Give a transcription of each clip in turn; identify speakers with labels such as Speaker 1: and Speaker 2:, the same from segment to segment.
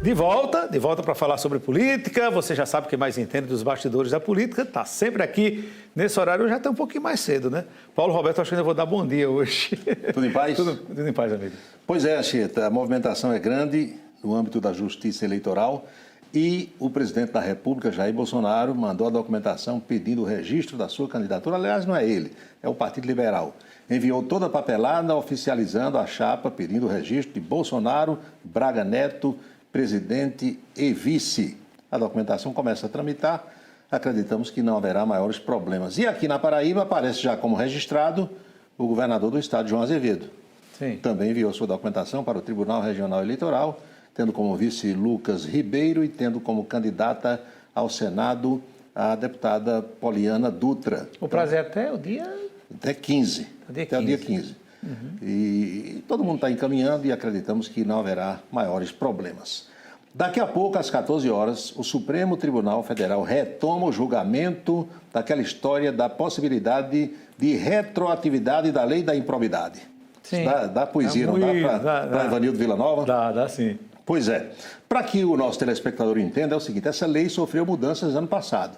Speaker 1: De volta para falar sobre política. Você já sabe quem mais entende dos bastidores da política. Está sempre aqui nesse horário. Já está um pouquinho mais cedo, né? Paulo Roberto, acho que ainda vou dar bom dia hoje.
Speaker 2: Tudo em paz?
Speaker 1: Tudo em paz, amigo.
Speaker 2: Pois é, Anchieta, a movimentação é grande no âmbito da justiça eleitoral e o presidente da República, Jair Bolsonaro, mandou a documentação pedindo o registro da sua candidatura. Aliás, não é ele, é o Partido Liberal. Enviou toda a papelada oficializando a chapa, pedindo o registro de Bolsonaro, Braga Neto, presidente e vice. A documentação começa a tramitar, acreditamos que não haverá maiores problemas. E aqui na Paraíba aparece já como registrado o governador do estado, João Azevedo.
Speaker 1: Sim.
Speaker 2: Também enviou sua documentação para o Tribunal Regional Eleitoral, tendo como vice Lucas Ribeiro e tendo como candidata ao Senado a deputada Poliana Dutra.
Speaker 1: O prazo é até o dia...
Speaker 2: Até 15. Até o dia 15. Uhum. E todo mundo está encaminhando e acreditamos que não haverá maiores problemas. Daqui a pouco, às 14 horas, o Supremo Tribunal Federal retoma o julgamento daquela história da possibilidade de retroatividade da lei da improbidade.
Speaker 1: Sim.
Speaker 2: Dá poesia, não dá para Ivanildo Villanova?
Speaker 1: Dá sim.
Speaker 2: Pois é. Para que o nosso telespectador entenda, é o seguinte, essa lei sofreu mudanças ano passado.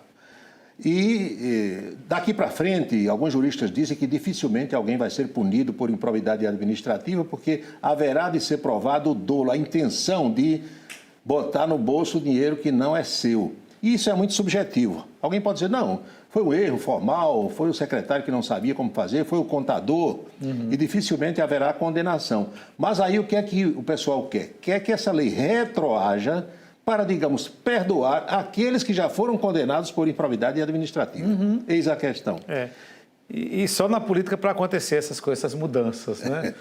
Speaker 2: E daqui para frente, alguns juristas dizem que dificilmente alguém vai ser punido por improbidade administrativa, porque haverá de ser provado o dolo, a intenção de botar no bolso dinheiro que não é seu. E isso é muito subjetivo. Alguém pode dizer, não, foi um erro formal, foi o secretário que não sabia como fazer, foi o contador, e dificilmente haverá condenação. Mas aí o que é que o pessoal quer? Quer que essa lei retroaja para, digamos, perdoar aqueles que já foram condenados por improbidade administrativa. Eis a questão.
Speaker 1: E só na política para acontecer essas coisas, essas mudanças, né?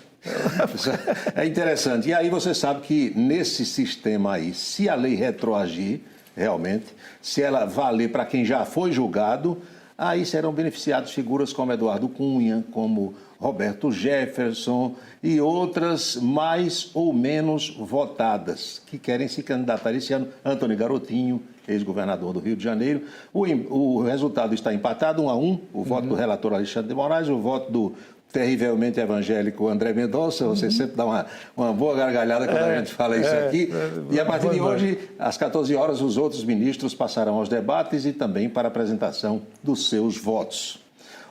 Speaker 2: É interessante. E aí você sabe que nesse sistema aí, se a lei retroagir, realmente, se ela valer para quem já foi julgado, aí serão beneficiados figuras como Eduardo Cunha, como Roberto Jefferson e outras mais ou menos votadas, que querem se candidatar esse ano. Antony Garotinho, ex-governador do Rio de Janeiro. O resultado está empatado, 1-1, o voto do relator Alexandre de Moraes, o voto do terrivelmente evangélico André Mendonça. Você sempre dá uma boa gargalhada quando a gente fala isso aqui. E a partir de hoje, às 14 horas, os outros ministros passarão aos debates e também para a apresentação dos seus votos.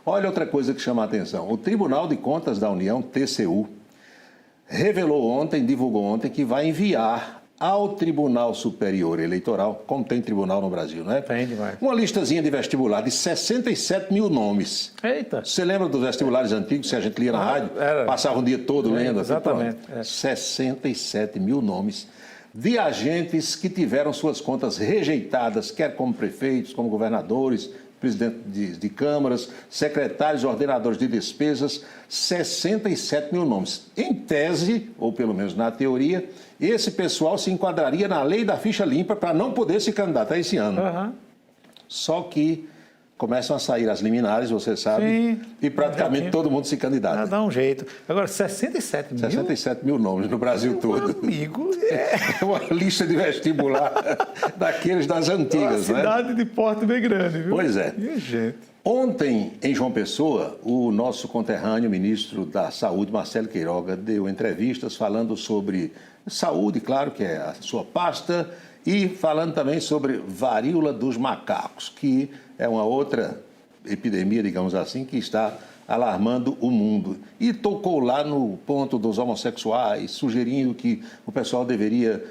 Speaker 2: Olha outra coisa que chama a atenção. O Tribunal de Contas da União, TCU, revelou ontem, divulgou ontem, que vai enviar ao Tribunal Superior Eleitoral, como tem tribunal no Brasil, não é?
Speaker 1: Tem demais.
Speaker 2: Uma listazinha de vestibular de 67 mil nomes.
Speaker 1: Eita!
Speaker 2: Você lembra dos vestibulares antigos, se a gente lia na rádio? Passava o dia todo lendo.
Speaker 1: Exatamente.
Speaker 2: 67 mil nomes de agentes que tiveram suas contas rejeitadas, quer como prefeitos, como governadores, presidente de câmaras, secretários, ordenadores de despesas, 67 mil nomes. Em tese, ou pelo menos na teoria, esse pessoal se enquadraria na lei da ficha limpa para não poder se candidatar esse ano. Só que começam a sair as liminares, você sabe,
Speaker 1: sim,
Speaker 2: e praticamente todo mundo se candidata.
Speaker 1: Dá um jeito. Agora, 67 mil?
Speaker 2: 67 mil nomes no Brasil todo.
Speaker 1: Amigo,
Speaker 2: é uma lista de vestibular daqueles das antigas,
Speaker 1: né? Uma cidade de porte bem grande, viu?
Speaker 2: Pois é.
Speaker 1: Minha gente.
Speaker 2: Ontem, em João Pessoa, o nosso conterrâneo ministro da Saúde, Marcelo Queiroga, deu entrevistas falando sobre saúde, claro que é a sua pasta, e falando também sobre varíola dos macacos, que é uma outra epidemia, digamos assim, que está alarmando o mundo. E tocou lá no ponto dos homossexuais, sugerindo que o pessoal deveria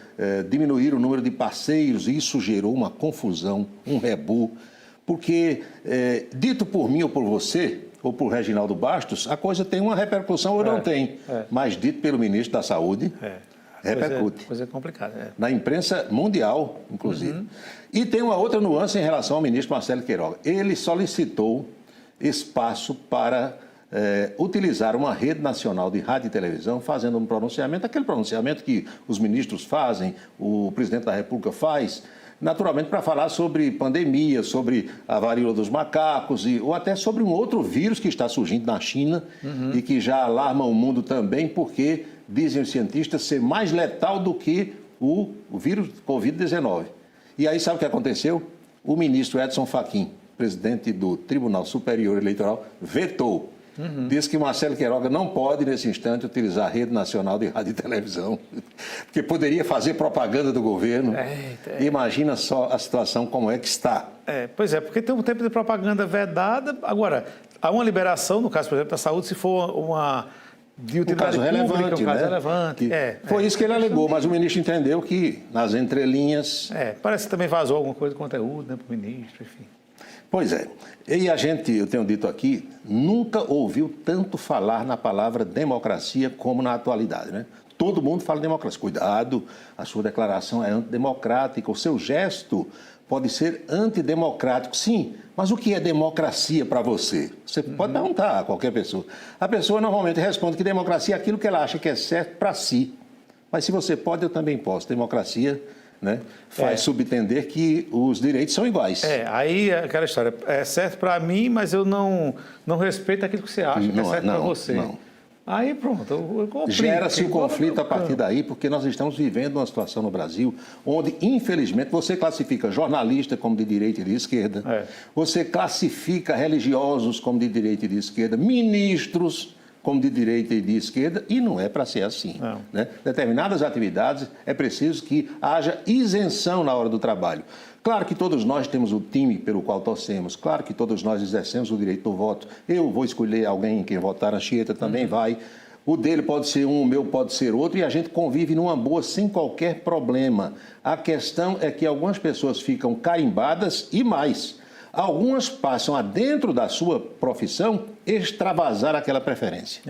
Speaker 2: diminuir o número de parceiros, e isso gerou uma confusão, um rebu, porque, dito por mim ou por você, ou por Reginaldo Bastos, a coisa tem uma repercussão ou não tem, mas dito pelo ministro da Saúde... repercute.
Speaker 1: Coisa complicada.
Speaker 2: Na imprensa mundial, inclusive. E tem uma outra nuance em relação ao ministro Marcelo Queiroga. Ele solicitou espaço para utilizar uma rede nacional de rádio e televisão, fazendo um pronunciamento, aquele pronunciamento que os ministros fazem, o presidente da República faz, naturalmente para falar sobre pandemia, sobre a varíola dos macacos, ou até sobre um outro vírus que está surgindo na China e que já alarma o mundo também, porque dizem os cientistas ser mais letal do que o vírus Covid-19. E aí sabe o que aconteceu? O ministro Edson Fachin, presidente do Tribunal Superior Eleitoral, vetou. Diz que Marcelo Queiroga não pode, nesse instante, utilizar a Rede Nacional de Rádio e Televisão, porque poderia fazer propaganda do governo. Imagina só a situação como é que está.
Speaker 1: Pois é, porque tem um tempo de propaganda vedada. Agora, há uma liberação, no caso, por exemplo, da saúde, se for uma de utilidade pública, um caso relevante.
Speaker 2: Foi isso que ele alegou, mas o ministro entendeu que, nas entrelinhas...
Speaker 1: parece que também vazou alguma coisa de conteúdo, né, para o ministro, enfim.
Speaker 2: Pois é. E a gente, eu tenho dito aqui, nunca ouviu tanto falar na palavra democracia como na atualidade, né? Todo mundo fala democracia. Cuidado, a sua declaração é antidemocrática, o seu gesto pode ser antidemocrático. Sim, mas o que é democracia para você? Você pode perguntar a qualquer pessoa. A pessoa normalmente responde que democracia é aquilo que ela acha que é certo para si. Mas se você pode, eu também posso. Democracia... né? Faz subentender que os direitos são iguais.
Speaker 1: Aí é aquela história, é certo para mim, mas eu não respeito aquilo que você acha que é certo para você.
Speaker 2: Não.
Speaker 1: Aí pronto,
Speaker 2: gera-se o conflito a partir daí, porque nós estamos vivendo uma situação no Brasil onde, infelizmente, você classifica jornalista como de direita e de esquerda, você classifica religiosos como de direita e de esquerda, ministros como de direita e de esquerda, e não é para ser assim. Né? Determinadas atividades é preciso que haja isenção na hora do trabalho. Claro que todos nós temos o time pelo qual torcemos, claro que todos nós exercemos o direito do voto. Eu vou escolher alguém em quem votar, a Anchieta também vai. O dele pode ser um, o meu pode ser outro, e a gente convive numa boa sem qualquer problema. A questão é que algumas pessoas ficam carimbadas e mais. Algumas passam a, dentro da sua profissão, extravasar aquela preferência.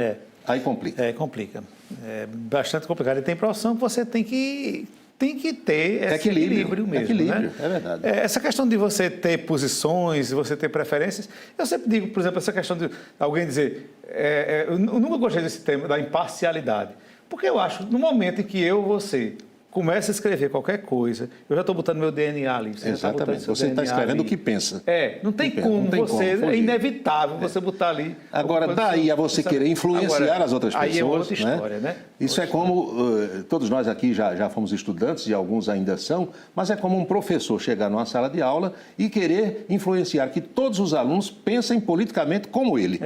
Speaker 2: Aí complica.
Speaker 1: Complica. É bastante complicado. E tem profissão que você tem que ter esse equilíbrio mesmo.
Speaker 2: Equilíbrio,
Speaker 1: né?
Speaker 2: É verdade.
Speaker 1: Essa questão de você ter posições, de você ter preferências, eu sempre digo, por exemplo, essa questão de alguém dizer... eu nunca gostei desse tema da imparcialidade. Porque eu acho, no momento em que você começa a escrever qualquer coisa, eu já estou botando meu DNA ali.
Speaker 2: Exatamente. Você está escrevendo o que pensa.
Speaker 1: Não tem como é inevitável você botar ali.
Speaker 2: Agora, daí a você querer influenciar as outras pessoas.
Speaker 1: Aí é outra história, né?
Speaker 2: Isso é como, todos nós aqui já fomos estudantes e alguns ainda são, mas é como um professor chegar numa sala de aula e querer influenciar que todos os alunos pensem politicamente como ele.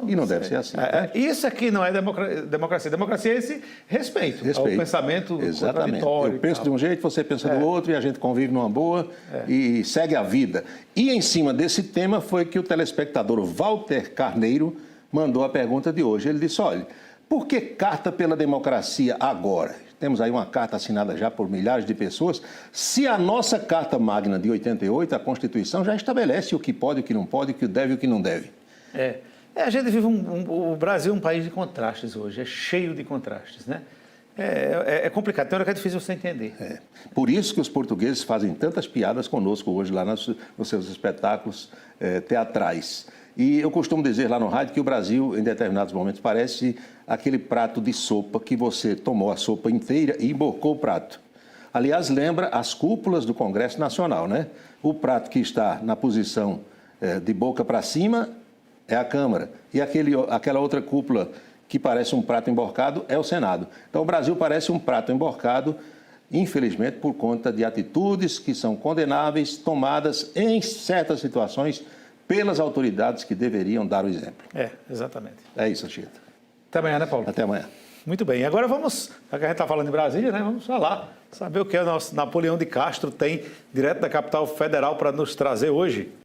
Speaker 2: E não deve ser assim.
Speaker 1: Isso aqui não é democracia. Democracia é esse respeito. Ao pensamento.
Speaker 2: Exatamente. Eu penso de um jeito, você pensa do outro, e a gente convive numa boa e segue a vida. E em cima desse tema foi que o telespectador Walter Carneiro mandou a pergunta de hoje. Ele disse, olha, por que carta pela democracia agora? Temos aí uma carta assinada já por milhares de pessoas. Se a nossa Carta Magna de 88, a Constituição, já estabelece o que pode, o que não pode, o que deve e o que não deve.
Speaker 1: A gente vive o Brasil é um país de contrastes hoje, é cheio de contrastes, né? É complicado, tem hora que é difícil você entender.
Speaker 2: Por isso que os portugueses fazem tantas piadas conosco hoje lá nos seus espetáculos teatrais. E eu costumo dizer lá no rádio que o Brasil, em determinados momentos, parece aquele prato de sopa que você tomou a sopa inteira e emborcou o prato. Aliás, lembra as cúpulas do Congresso Nacional, né? O prato que está na posição de boca para cima é a Câmara. E aquela outra cúpula que parece um prato emborcado é o Senado. Então, o Brasil parece um prato emborcado, infelizmente, por conta de atitudes que são condenáveis, tomadas em certas situações pelas autoridades que deveriam dar o exemplo.
Speaker 1: Exatamente.
Speaker 2: É isso, Anchieta.
Speaker 1: Até amanhã, né, Paulo?
Speaker 2: Até amanhã.
Speaker 1: Muito bem. Agora vamos, já que a gente está falando em Brasília, né? Vamos falar, saber o que o nosso Napoleão de Castro tem direto da capital federal para nos trazer hoje.